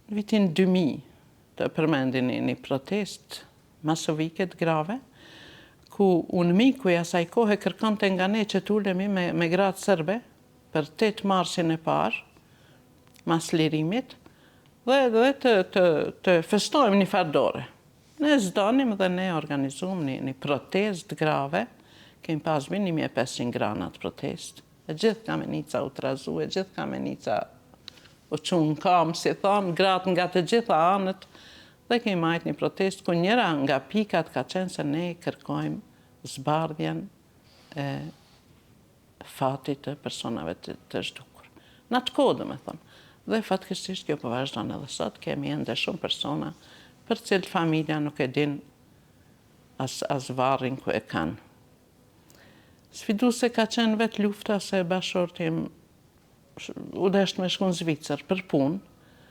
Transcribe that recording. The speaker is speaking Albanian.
vitin 2000 të përmendin një protest masovike të grave, ku unë miku i asaj kohe kërkonte nga ne që t'ulemi me gratë serbe për 8 marsin e parë, mas lirimit, dhe të festojmë një fardore. Ne zdonim dhe ne organizuam një protest grave, kemi pas bën 1500 grana të protest. E gjithë kamenica u trazu, e gjithë kamenica u qunë kam, si thonë, gratë nga të gjitha anët, dhe kemi majtë një protest ku njëra nga pikat ka qenë se ne kërkojmë zbardhjen e fatit të personave të zhdukur. Në atë kohë, me thonë. Dhe fatkesisht kjo po vazhdon edhe sot, kemi ende shumë persona për cilët familja nuk e din as varrin ku e kanë. Sfiduese ka qenë vetë lufta se bashortim u desht me shku në Zvicër për punë,